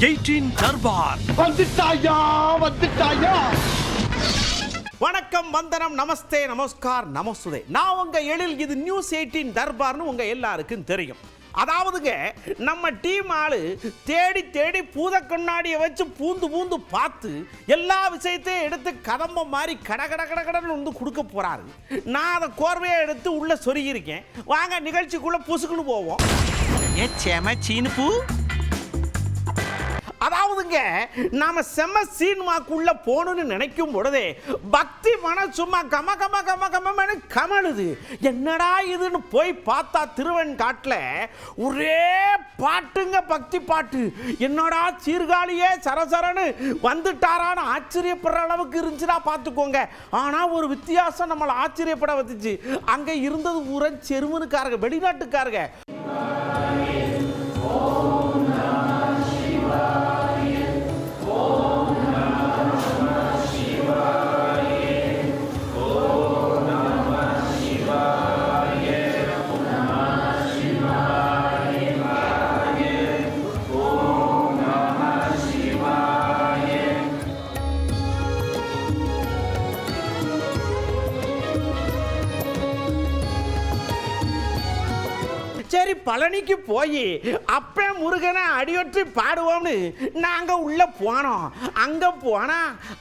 18 தர்பார் வந்துட்டாயா. வணக்கம், வந்தனம், நமஸ்தே, நமஸ்கார், நமஸ்தே. நான் உங்க எழில். இது நியூஸ் 18 தர்பார்னு உங்க எல்லாருக்கும் தெரியும். அதாவதுங்க, நம்ம டீம் ஆளு தேடி தேடி பூத கண்ணாடியை வச்சு பூந்து பார்த்து எல்லா விஷயத்தையும் எடுத்து கதம்ப மாதிரி கடன்னு வந்து கொடுக்க போறாரு. நான் அதை கோர்வையை எடுத்து உள்ள சொருகியிருக்கேன். வாங்க நிகழ்ச்சிக்குள்ள புசுக்குன்னு போவோம். சீனு அதாவதுங்க, நாம செம்ம சீன்மாக்குள்ள போகணும்னு நினைக்கும் பொழுதே பக்தி மனம் சும்மா கமழுது. என்னடா இதுன்னு போய் பார்த்தா திருவெண்காட்டுல ஒரே பாட்டுங்க, பக்தி பாட்டு. என்னடா சீர்காழியே சரசரன்னு வந்துட்டாரான்னு ஆச்சரியப்படுற அளவுக்கு இருந்துச்சுன்னா பார்த்துக்கோங்க. ஆனா ஒரு வித்தியாசம் நம்மளை ஆச்சரியப்பட வந்துச்சு. அங்க இருந்தது ஊர செருமனுக்காரங்க, வெளிநாட்டுக்காரங்க. சரி, பழனிக்கு போய் அப்ப முருகனை அடியொற்றி பாடுவோம்னு நாங்க உள்ள போனோம். அங்க போனா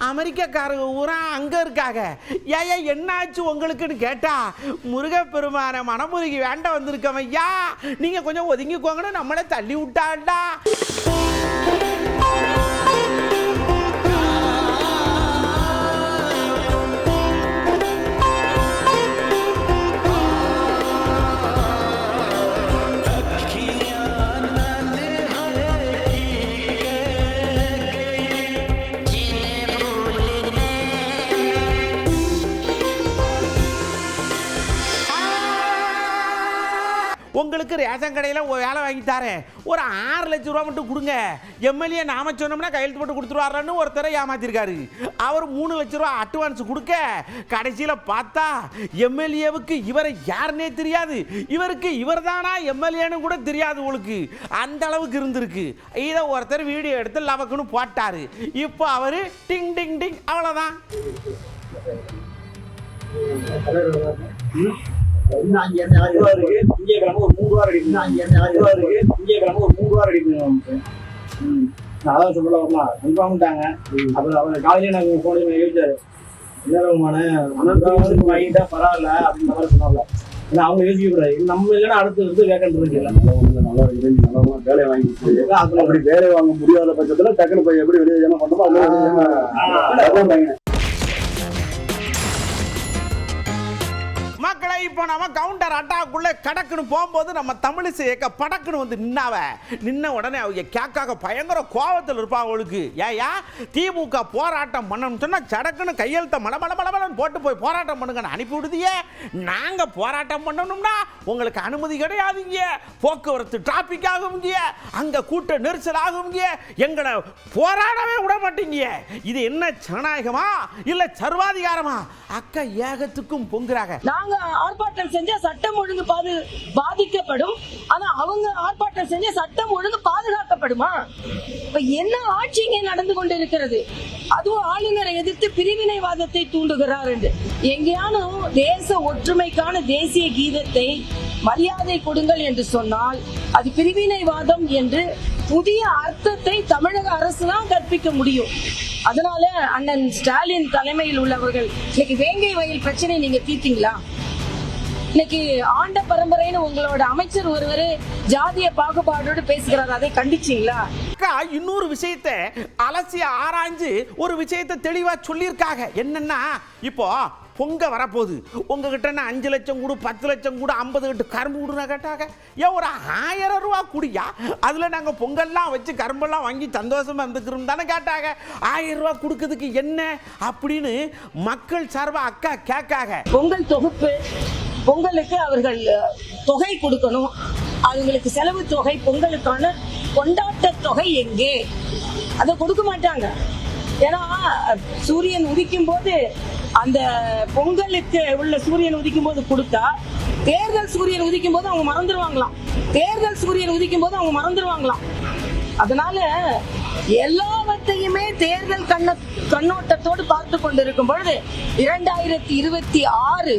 அமெரிக்காக்காரங்க ஊரா அங்க இருக்காங்க. ஏயா என்ன ஆச்சு உங்களுக்குன்னு கேட்டா, முருக பெருமான மனமுருகி வேண்ட வந்திருக்கோம் ஐயா, நீங்க கொஞ்சம் ஒதுங்கிக்கோங்கன்னு நம்மளை தள்ளி விட்டாண்டா. உங்களுக்கு ரேஷன் கடையில் வேலை வாங்கித்தாரே, ஒரு 6 லட்சம் ரூபா மட்டும் கொடுங்க, எம்எல்ஏ நாம சொன்னோம்னா கையெழுத்து போட்டு கொடுத்துருவாருன்னு ஒருத்தரை ஏமாத்திருக்காரு. அவர் 3 லட்சம் ரூபா அட்வான்ஸ் கொடுக்க, கடைசியில் பார்த்தா எம்எல்ஏவுக்கு இவரை யாருன்னே தெரியாது, இவருக்கு இவர் தானா எம்எல்ஏன்னு கூட தெரியாது. உங்களுக்கு அந்த அளவுக்கு இருந்திருக்கு. இதை ஒருத்தர் வீடியோ எடுத்து லவக்குன்னு போட்டாரு. இப்போ அவரு டிங் டிங் டிங், அவ்வளோதான். திங்கக்கிழமை ஒரு 3 வாரம் அதான் சொல்லலாமா கன்ஃபார்ம்ட்டாங்க. அப்புறம் அவங்க காலையிலே நாங்கள் போன யோசிச்சாரு, என்னமான வாங்கிட்டா பரவாயில்ல அப்படின்ற மாதிரி சொன்னாங்க. ஏன்னா அவங்க யோசிக்க கூடாது, நம்ம இல்லைன்னா அடுத்து வந்து வேக்கண்ட் இருக்கு. நல்லா நல்லா வேலையை வாங்கி அப்படி வேலை வாங்க முடியாத பட்சத்துல டக்குனு போய் எப்படி வெளியே என்ன பண்ணுறோம். மக்களை, இப்போ நம்ம கவுண்டர் அட்டாக்குள்ள கடக்குன்னு போகும்போது நம்ம தமிழிசை இயக்க படக்குன்னு வந்து நின்ன உடனே அவங்க கேட்காக பயங்கர கோபத்தில் இருப்பாங்க. அவளுக்கு ஏயா திமுக போராட்டம் பண்ணணும்னு சொன்னா சடக்குன்னு கையெழுத்த மலமலன்னு போட்டு போய் போராட்டம் பண்ணுங்கன்னு அனுப்பி விடுதியே. நாங்க போராட்டம் பண்ணணும்னா உங்களுக்கு அனுமதி கிடையாதுங்க, போக்குவரத்து டிராபிக் ஆகுங்க, அங்க கூட்ட நெரிசல் ஆகுங்க, எங்களை போராடவே விட மாட்டீங்க. இது என்ன ஜனநாயகமா இல்ல சர்வாதிகாரமா? அக்கா ஏகத்துக்கும் பொங்குறாங்க. நாங்க ஆர்ப்பாட்டம் செஞ்சா சட்டம் ஒழுங்கு பாதிக்கப்படும், ஆனா அவங்க ஆர்ப்பாட்டம் செஞ்சா சட்டம் ஒழுங்கு பாதுகாக்கப்படுமா? இப்ப என்ன ஆட்சி இங்கே நடந்து கொண்டிருக்கிறது? அதுவும் ஆளுநரை எதிர்த்து பிரிவினைவாதத்தை தூண்டுகிறார் என்று. எங்கேயானும் தேச ஒற்றுமைக்கான தேசிய கீதத்தை மரியாதை கொடுங்கள் என்று சொன்னால் அது பிரிவினைவாதம் என்று புதிய அர்த்தத்தை தமிழக அரசு தான் கற்பிக்க முடியும். அதனால அண்ணன் ஸ்டாலின் தலைமையில் உள்ளவர்கள் இன்னைக்கு வேங்கை வயல் பிரச்சனை நீங்க தீர்த்தீங்களா? இன்னைக்கு ஆண்ட பரம்பரைன்னு உங்களோட அமைச்சர் ஒருவர் ஜாதிய பாகுபாடோடு பேசுகிறார், அதை கண்டிச்சீங்களா? இன்னொரு விஷயத்தை அலசி ஆராய்ஞ்சு ஒரு விஷயத்தை தெளிவா சொல்லியிருக்காங்க. என்னன்னா, இப்போ பொங்க வரப்போகுது, உங்ககிட்ட 5 லட்சம் கூடு, 10 லட்சம் கூடு, 50 கட்டு கரும்பு கூடுனா கேட்டாங்க. ஏன் ஒரு 1000 ரூபா கூடியா, அதில் நாங்கள் பொங்கல்லாம் வச்சு கரும்பெல்லாம் வாங்கி சந்தோஷமா இருந்துக்கிறோம் தானே கேட்டாங்க. 1000 ரூபா கொடுக்கறதுக்கு என்ன அப்படின்னு மக்கள் சார்பா அக்கா கேட்காங்க. பொங்கல் தொகுப்பு, பொங்கலுக்கு அவர்கள் தொகை கொடுக்கணும், அவங்களுக்கு செலவு தொகை, பொங்கலுக்கான கொண்டாட்ட தொகை எங்கே? அதை கொடுக்க மாட்டாங்க. ஏன்னா சூரியன் உதிக்கும் போது அந்த பொங்கலுக்கு உள்ள சூரியன் உதிக்கும் போது கொடுத்தா தேர்தல் சூரியன் உதிக்கும் போது அவங்க மறந்துடுவாங்களாம். அதனால எல்லாவற்றையுமே தேர்தல் கண்ணோட்டத்தோடு பார்த்து கொண்டிருக்கும் பொழுது 2026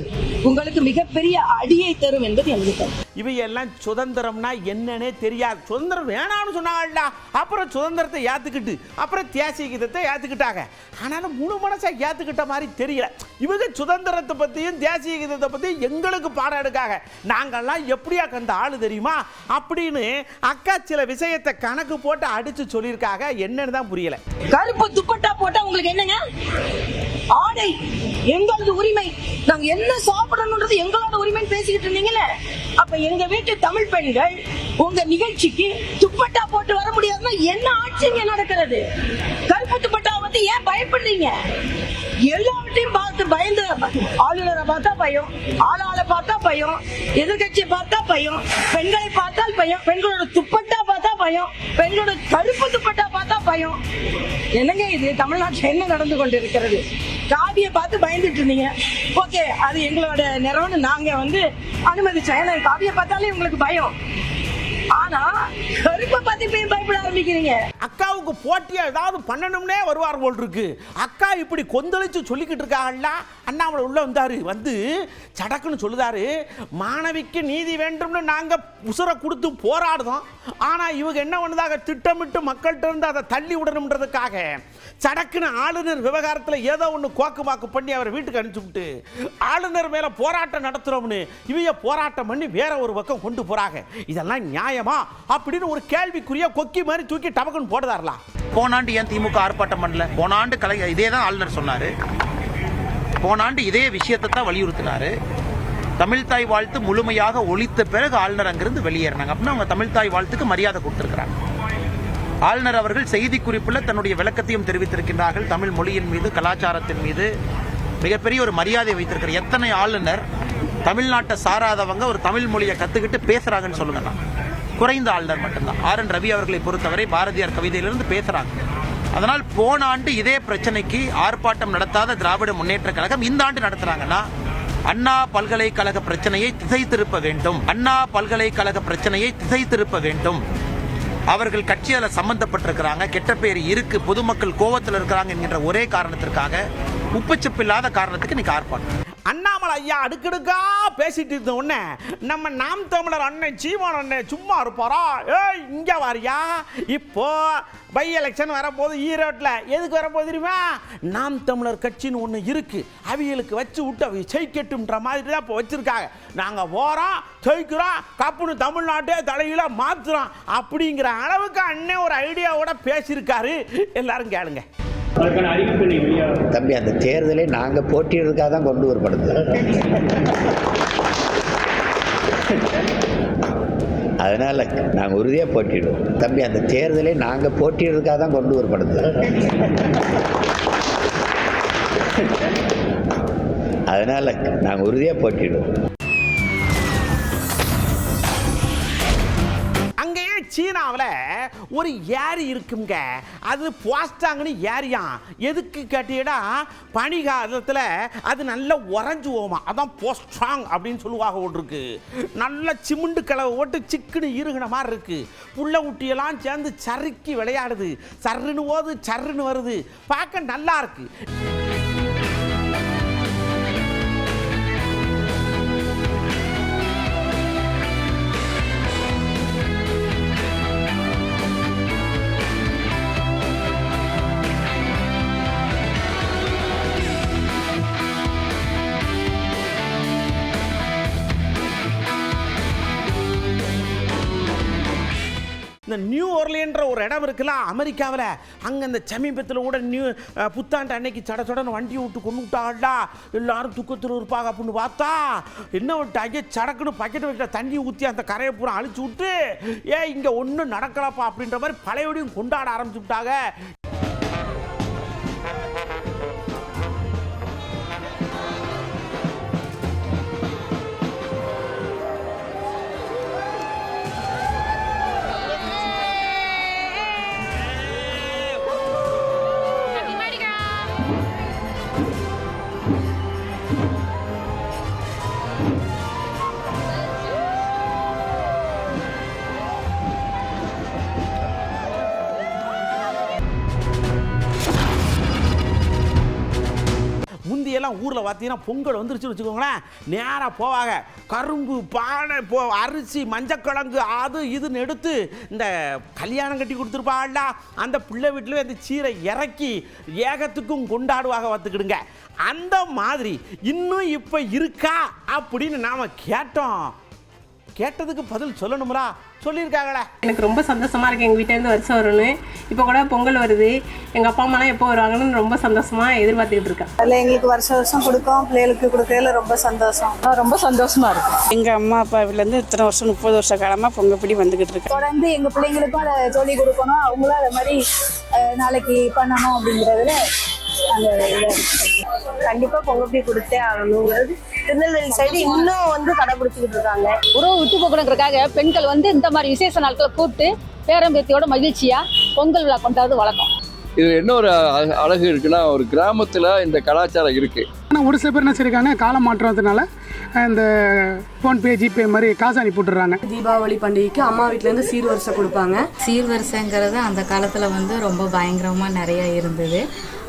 உங்களுக்கு மிகப்பெரிய அடியை தரும் என்பது எனக்கு. இவையெல்லாம் சுதந்திரம்னா என்னன்னே தெரியாது. சுதந்திரம் வேணாம்னு சொன்னாங்கல்ல, அப்புறம் சுதந்திரத்தை ஏத்துக்கிட்டு அப்புறம் தேசிய கீதத்தை ஏத்துக்கிட்டாங்க. ஆனாலும் முழு மனசா ஏத்துக்கிட்ட மாதிரி தெரியல. இவங்க சுதந்திரத்தை பத்தியும் தேசிய கீதத்தை பத்தியும் எங்களுக்கு பாடம் எடுக்காங்க. நாங்கெல்லாம் எப்படியா கண்ட ஆளு தெரியுமா அப்படின்னு அக்கா சில விஷயத்தை கணக்கு போட்டு அடிச்சு சொல்லியிருக்காங்க. என்னன்னு தான் புரியல. கருப்பு துப்பட்டா போட்டா உங்களுக்கு என்னங்க? ஆடை எங்களது உரிமை, நாங்க என்ன சாப்பிடணும்ன்றது எங்களோட உரிமைன்னு பேசிக்கிட்டு இருந்தீங்கல்ல. அப்ப எங்க வீட்டு தமிழ் பெண்கள் உங்க நிகழ்ச்சிக்கு துப்பட்டா போட்டு வர முடியாதுன்னா என்ன ஆட்சிங்க நடக்கிறது? கருப்பு துப்பட்டா பத்தி ஏன் பயப்படுறீங்க? எல்லாவற்றையும் பார்த்து பயந்து, ஆளுநரை பார்த்தா பயம், ஆளாளை பார்த்தா பயம், எதிர்கட்சியை பார்த்தா பயம், பெண்களை பார்த்தால் பயம், பெண்களோட துப்பட்டா பார்த்தா பயம், பெண்களோட கருப்பு துப்பட்டா பார்த்தா பயம். என்னங்க இது? தமிழ்நாட்டில் என்ன நடந்து கொண்டிருக்கிறது? காவியை பார்த்து பயந்துட்டு இருந்தீங்க. ஓகே, அது எங்களோட நிறம்னு நாங்க அனுமதிச்சோம். ஏன்னா காவியை பார்த்தாலே உங்களுக்கு பயம். ஆனா கருப்பை பார்த்து போய் பயப்பட ஆரம்பிக்கிறீங்க. அக்காவுக்கு போட்டியா ஏதாவது பண்ணணும்னே வருவார் போல் இருக்கு. அக்கா இப்படி கொந்தளிச்சு சொல்லிக்கிட்டு இருக்காங்கல்ல. அண்ணாமலை உள்ள வந்தாரு, வந்து சடக்குன்னு சொல்லுதாரு, மாணவிக்கு நீதி வேண்டும்னு நாங்க உசுரை கொடுத்து போராடுதோம். ஆனா இவங்க என்ன பண்ணுதாக, திட்டமிட்டு மக்கள்கிட்ட இருந்து அதை தள்ளி விடணும்ன்றதுக்காக சடக்குன்னு ஆளுநர் விவகாரத்தில் ஏதோ ஒன்று கோக்குமாக்கு பண்ணி அவரை வீட்டுக்கு அனுப்பிச்சுட்டு ஆளுநர் மேல போராட்டம் நடத்துறோம்னு இவைய போராட்டம் பண்ணி வேற ஒரு பக்கம் கொண்டு போறாங்க. இதெல்லாம் நியாயமா அப்படின்னு ஒரு கேள்விக்குரிய கொக்கி மாதிரி தூக்கி டபக்குன்னு போடுதாரலாம். போனாண்டு ஏன் திமுக ஆர்ப்பாட்டம் பண்ணல? போனாண்டு இதே தான் ஆளுநர் சொன்னாரு. போனாண்டு இதே விஷயத்தை தான் வலியுறுத்தினாரு. தமிழ்தாய் வாழ்த்து முழுமையாக ஒழித்த பிறகு ஆளுநர் அங்கிருந்து வெளியேறினாங்க. அப்படின்னா அவங்க தமிழ்தாய் வாழ்த்துக்கு மரியாதை கொடுத்திருக்கிறாங்க. ஆளுநர் அவர்கள் செய்தி குறிப்பில் தன்னுடைய விளக்கத்தையும் தெரிவித்திருக்கின்றார்கள். தமிழ் மொழியின் மீது, கலாச்சாரத்தின் மீது மிகப்பெரிய ஒரு மரியாதை வைத்திருக்கிறார். எத்தனை ஆளுநர் தமிழ்நாட்டை சாராதவங்க ஒரு தமிழ் மொழியை கத்துக்கிட்டு பேசுறாங்கன்னு சொல்லுங்க. குறைந்த ஆளுநர் மட்டும்தான். RN ரவி அவர்களை பொறுத்தவரை பாரதியார் கவிதையிலிருந்து பேசுறாங்க. அதனால் போன ஆண்டு இதே பிரச்சனைக்கு ஆர்ப்பாட்டம் நடத்தாத திராவிட முன்னேற்ற கழகம் இந்த ஆண்டு நடத்துறாங்கன்னா அண்ணா பல்கலைக்கழக பிரச்சனையை திசை திருப்ப வேண்டும். அண்ணா பல்கலைக்கழக பிரச்சனையை திசை திருப்ப வேண்டும். அவர்கள் கட்சியால சம்பந்தப்பட்டிருக்கிறாங்க, கெட்ட பேர் இருக்கு, பொதுமக்கள் கோவத்தில் இருக்கிறாங்க என்கின்ற ஒரே காரணத்திற்காக, உப்புச்சப்பில்லாத காரணத்துக்கு இன்னைக்கு ஆர்ப்பாட்டம். அண்ணாமலை ஐயா அடுக்கடுக்கா பேசிட்டு இருந்த உடனே நம்ம நாம் தமிழர் அண்ணன் சீமான் அண்ணன் சும்மா இருப்பாரா? ஏய் இங்க வாரியா, இப்போ பை எலெக்ஷன் வரப்போது ஈரோட்டில். எதுக்கு வரப்போது தெரியுமா? நாம் தமிழர் கட்சின்னு ஒன்று இருக்கு, அவிகளுக்கு வச்சு விட்டு அவி ஜெயிக்கட்டும்ன்ற மாதிரி தான் இப்போ வச்சிருக்காங்க. நாங்கள் போகிறோம், ஜெயிக்கிறோம், கப்புன்னு தமிழ்நாட்டே தலையில மாற்றுறோம் அப்படிங்கிற அளவுக்கு அண்ணன் ஒரு ஐடியாவோட பேசியிருக்காரு. எல்லாரும் கேளுங்க. தம்பி, அந்த தேர்தலை நாங்கள் போட்டியிடுறதுக்காக தான் கொண்டு வரப்படுது. அதனால் நாங்கள் உறுதியாக போட்டிடுவோம். தம்பி, அந்த தேர்தலை நாங்கள் போட்டியிடுறதுக்காக தான் கொண்டு வரப்படுது. அதனால் நாங்கள் உறுதியாக போட்டிடுவோம். சீனாவில் ஒரு ஏரி இருக்குங்க, அது போஸ்டாங்கன்னு ஏரியான். எதுக்கு கேட்டீங்கன்னா பனிகாலத்தில் அது நல்ல உறைஞ்சு போகுமா, அதான் போஸ்டாங் அப்படின்னு சொல்லுவாங்க. ஒன்று இருக்கு, நல்ல சிமுண்டு கிளவு ஓட்டு சிக்குன்னு இருகின மாதிரி இருக்கு. புள்ள ஊட்டியெல்லாம் சேர்ந்து சறுக்கி விளையாடுது, சர்ருன்னு போது சர்ருன்னு வருது, பார்க்க நல்லா இருக்கு. இந்த நியூ ஒர்லியன்ற ஒரு இடம் இருக்குல்ல அமெரிக்காவில், அங்கே இந்த சமீபத்தில் கூட புத்தாண்டு அன்னைக்கு சடன்னு வண்டியை விட்டு கொண்டு விட்டாங்கடா, எல்லாரும் துக்கத்தில் இருப்பாங்க அப்படின்னு பார்த்தா என்ன விட்டாங்க, சடக்குன்னு பக்கெட் வைக்கிற தண்ணி ஊற்றி அந்த கரையை பூரா அழிச்சு விட்டு இங்கே ஒன்றும் நடக்கலப்பா அப்படின்ற மாதிரி பழையபடியும் கொண்டாட ஆரம்பிச்சு விட்டாங்க. முந்தியெல்லாம் ஊரில் பார்த்தீங்கன்னா பொங்கல் வந்துருச்சுன்னு வச்சுக்கோங்களேன், நேராக போவாங்க. கரும்பு பானை அரிசி மஞ்சக்கிழங்கு அது இதுன்னு எடுத்து இந்த கல்யாணம் கட்டி கொடுத்துருப்பாள்டா அந்த பிள்ளை வீட்டில் அந்த சீரை இறக்கி ஏகத்துக்கும் கொண்டாடுவாங்க பார்த்துக்கிடுங்க. அந்த மாதிரி இன்னும் இப்போ இருக்கா அப்படின்னு நாம் கேட்டோம். கேட்டதுக்கு பதில் சொல்லணும்ல, சொல்லியிருக்காங்களே. எனக்கு ரொம்ப சந்தோஷமா இருக்கு எங்கள் வீட்டிலேருந்து வருஷம் வரும்னு. இப்போ கூட பொங்கல் வருது, எங்கள் அப்பா அம்மாலாம் எப்போ வருவாங்கன்னு ரொம்ப சந்தோஷமா எதிர்பார்த்துக்கிட்டு இருக்கேன். அதில் எங்களுக்கு வருஷம் கொடுக்கும், பிள்ளைகளுக்கு கொடுக்கறதுல ரொம்ப சந்தோஷம், ரொம்ப சந்தோஷமா இருக்கு. எங்கள் அம்மா அப்பாவிலேருந்து இத்தனை வருஷம் 30 வருஷ காலமாக பொங்கப்பிடி வந்துக்கிட்டு இருக்கு. தொடர்ந்து எங்கள் பிள்ளைங்களுக்கும் அதை சொல்லிக் கொடுக்கணும், அவங்களும் அதை மாதிரி நாளைக்கு பண்ணணும் அப்படிங்கிறதுல கண்டிப்பாக பொங்கப்பிடி கொடுத்தே ஆகணுங்கிறது திருநெல்வேலி சைடு இன்னும் கடைபிடிச்சிக்கிட்டு இருக்காங்க. உறவு விட்டு போகணுங்கிறதுக்காக பெண்கள் இந்த மாதிரி விசேஷ நாட்களை கூப்பிட்டு பேரம்பேத்தியோட மகிழ்ச்சியா பொங்கல் விழா கொண்டாடுறது வழக்கம். இது என்ன ஒரு அழகு இருக்குன்னா, ஒரு கிராமத்தில் இந்த கலாச்சாரம் இருக்கு. ஆனால் ஒரு சில பேர் என்ன செய்யிருக்காங்க, கால மாற்றத்தினால இந்த ஃபோன்பே ஜிபே மாதிரி காசு அனுப்பி விட்டுறாங்க. தீபாவளி பண்டிகைக்கு அம்மா வீட்டிலேருந்து சீர்வரிசை கொடுப்பாங்க. சீர்வரிசைங்கிறது அந்த காலத்தில் ரொம்ப பயங்கரமாக நிறைய இருந்தது.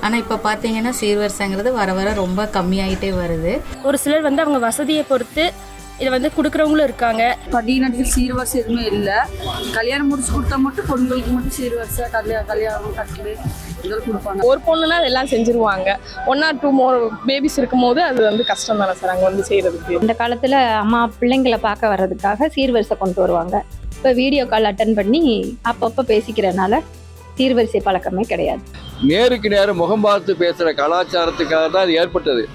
ஆனால் இப்போ பார்த்தீங்கன்னா சீர்வரிசைங்கிறது வர வர ரொம்ப கம்மியாயிட்டே வருது. ஒரு சிலர் அவங்க வசதியை பொறுத்து இதை கொடுக்குறவங்களும் இருக்காங்க. பண்டிகை நாட்கள் சீர்வரிசை எதுவுமே இல்லை. கல்யாணம் முடிச்சு கொடுத்தா மட்டும் பொண்ணுங்களுக்கு மட்டும் சீர்வரிசை கல்யாணம் கட்டலு இதெல்லாம் கொடுப்பாங்க. ஒரு பொண்ணுன்னா அதெல்லாம் செஞ்சுருவாங்க. 1 or 2 more பேபிஸ் இருக்கும்போது அது கஷ்டம் தானே சார் அங்கே செய்யறதுக்கு. இந்த காலத்தில் அம்மா பிள்ளைங்களை பார்க்க வர்றதுக்காக சீர்வரிசை கொண்டு வருவாங்க. இப்போ வீடியோ கால் அட்டன் பண்ணி அப்பப்போ பேசிக்கிறனால சீர்வரிசை பழக்கமே கிடையாது. நேருக்கு நேரம் முகம் பார்த்து பேசுகிற கலாச்சாரத்துக்காக தான் அது ஏற்பட்டது.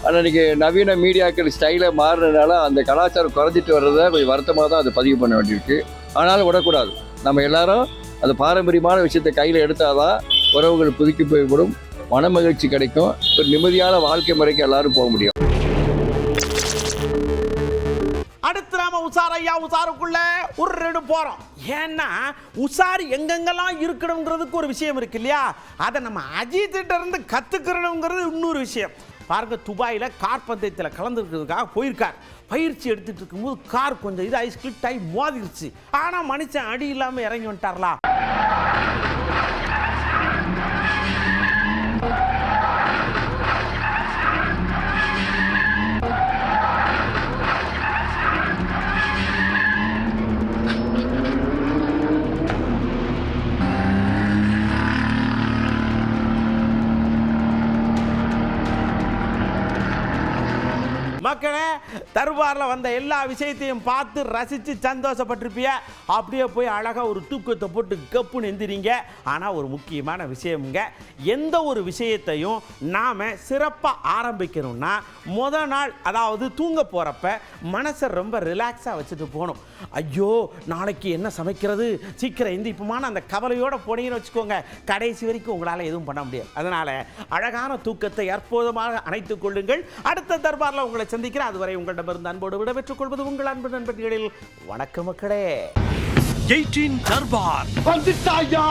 ஆனால் இன்றைக்கி நவீன மீடியாக்கள் ஸ்டைலாக மாறுறதுனால அந்த கலாச்சாரம் குறைஞ்சிட்டு வர்றதை கொஞ்சம் வருத்தமாக தான் அதை பதிவு பண்ண வேண்டியிருக்கு. ஆனாலும் விடக்கூடாது. நம்ம எல்லாரும் அந்த பாரம்பரியமான விஷயத்தை கையில் எடுத்தால் தான் உறவுகள் புதுக்கி போய்விடும், மன மகிழ்ச்சி கிடைக்கும், ஒரு நிம்மதியான வாழ்க்கை முறைக்கு எல்லாரும் போக முடியும். அடுத்து நாம உசார் ஐயா உசாருக்குள்ள ஒரு போறோம். ஏன்னா உசார் எங்கெங்கெல்லாம் இருக்கணுங்கிறதுக்கு ஒரு விஷயம் இருக்கு இல்லையா, அதை நம்ம அஜித்திட்ட இருந்து கத்துக்கிறோங்கிறது இன்னொரு விஷயம். பாருங்க, துபாயில் கார் பந்தயத்தில் கலந்துருக்கிறதுக்காக போயிருக்கார். பயிற்சி எடுத்துட்டு இருக்கும்போது கார் கொஞ்சம் இது ஐஸ் கிளிட் ஆகி மோதிருச்சு. ஆனால் மனுஷன் அடி இல்லாமல் இறங்கி வந்துட்டார்லாம். மக்களே, தர்பாரில் வந்த எல்லா விஷயத்தையும் பார்த்து ரசித்து சந்தோஷப்பட்டிருப்பிய. அப்படியே போய் அழகாக ஒரு தூக்கத்தை போட்டு கப்புன்னு எந்திரிங்க. ஆனால் ஒரு முக்கியமான விஷயமுங்க, எந்த ஒரு விஷயத்தையும் நாம் சிறப்பாக ஆரம்பிக்கணும்னா முதல் நாள், அதாவது தூங்க போகிறப்ப மனசை ரொம்ப ரிலாக்ஸாக வச்சுட்டு போகணும். ஐயோ நாளைக்கு என்ன சமைக்கிறது, சீக்கிரம் எந்திரிப்புமான அந்த கவலையோடு போனீங்கன்னு வச்சுக்கோங்க, கடைசி வரைக்கும் உங்களால் எதுவும் பண்ண முடியாது. அதனால் அழகான தூக்கத்தை அற்புதமாக அணைத்துக் கொள்ளுங்கள். அடுத்த தர்பாரில் உங்களை சந்திக்கிறேன். அதுவரை உங்களிடமிருந்து அன்போடு விட பெற்றுக் கொள்வது உங்கள் அன்பு நண்பர்களில். வணக்கம் மக்களே. 18 தர்பார் வந்துட்டாயா.